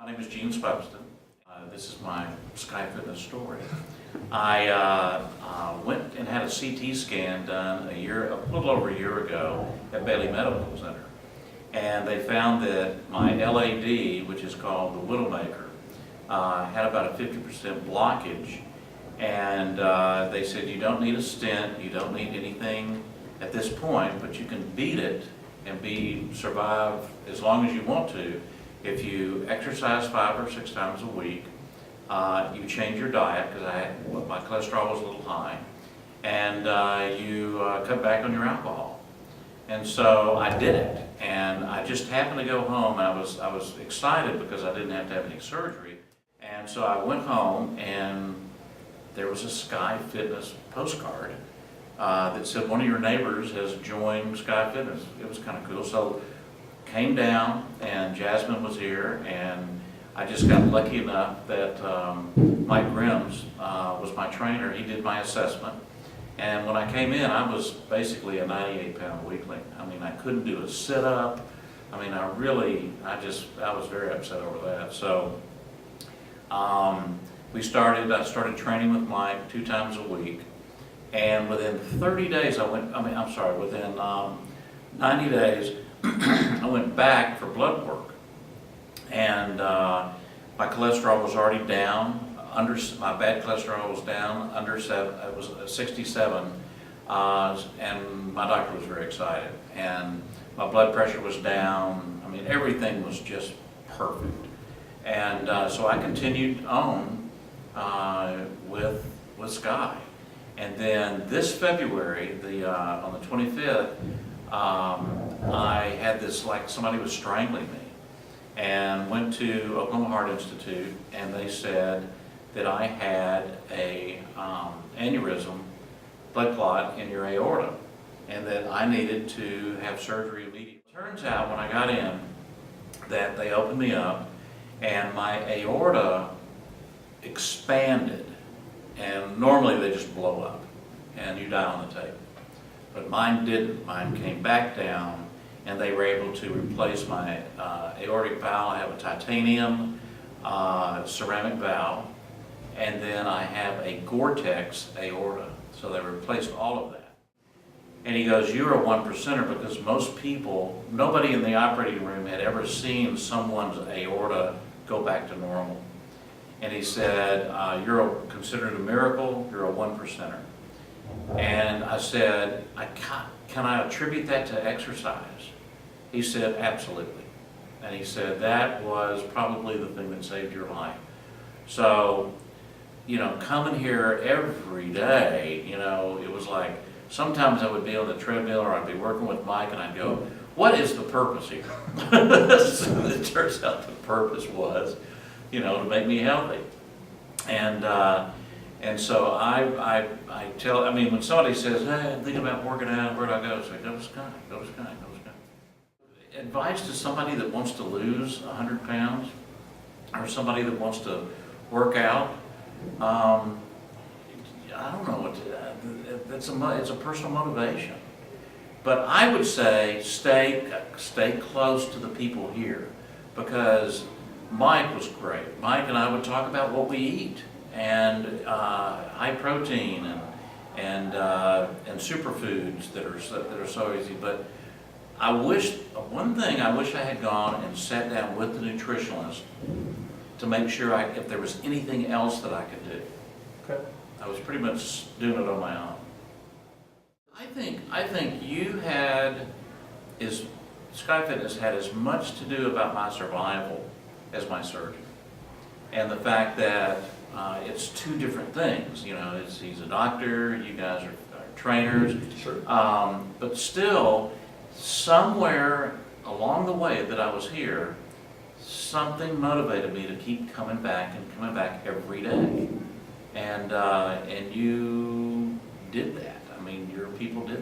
My name is Swepston. This is my Sky Fitness story. I went and had a CT scan done a little over a year ago at Bailey Medical Center. And they found that my LAD, which is called the Widowmaker, had about a 50% blockage. And they said, you don't need a stent, you don't need anything at this point, but you can beat it and survive as long as you want to if you exercise 5 or 6 times a week. You change your diet, because my cholesterol was a little high, and you cut back on your alcohol. And so I did it, and I just happened to go home, and I was excited because I didn't have to have any surgery. And so I went home, and there was a Sky Fitness postcard that said one of your neighbors has joined Sky Fitness. It was kind of cool. So came down, and Jasmine was here, and I just got lucky enough that Mike Grims was my trainer. He did my assessment. And when I came in, I was basically a 98-pound weakling. I mean, I couldn't do a sit-up. I mean, I was very upset over that. So I started training with Mike 2 times a week. And within 30 days, within 90 days, I went back for blood work. And my cholesterol was already down. My bad cholesterol was down under 7. It was 67, and my doctor was very excited. And my blood pressure was down. I mean, everything was just perfect. And so I continued on with Sky. And then this February, on the 25th, I had this, like somebody was strangling me, and went to Oklahoma Heart Institute, and they said that I had a aneurysm, blood clot in your aorta, and that I needed to have surgery immediately. Turns out when I got in that they opened me up, and my aorta expanded, and normally they just blow up and you die on the table. But mine didn't. Mine came back down, and they were able to replace my aortic valve. I have a titanium ceramic valve, and then I have a Gore-Tex aorta. So they replaced all of that. And he goes, you're a 1%er, because most people, nobody in the operating room had ever seen someone's aorta go back to normal. And he said, you're considered a miracle, you're a 1%er. And I said, can I attribute that to exercise? He said, absolutely. And he said, that was probably the thing that saved your life. So, coming here every day, it was like, sometimes I would be on the treadmill, or I'd be working with Mike, and I'd go, what is the purpose here? So it turns out the purpose was, to make me healthy. And so when somebody says, hey, I'm thinking about working out, where do I go? So I go to Sky, go to Sky, go to Sky. Advice to somebody that wants to lose 100 pounds, or somebody that wants to work out, I don't know it's a personal motivation. But I would say stay close to the people here, because Mike was great. Mike and I would talk about what we eat, and high protein, and superfoods that are so easy. But one thing I wish I had gone and sat down with the nutritionist to make sure if there was anything else that I could do. Okay. I was pretty much doing it on my own. I think Sky Fitness had as much to do about my survival as my surgery. And the fact that it's 2 different things. He's a doctor, you guys are trainers. Sure. But still, somewhere along the way that I was here, something motivated me to keep coming back every day. And you did that. I mean, your people did that.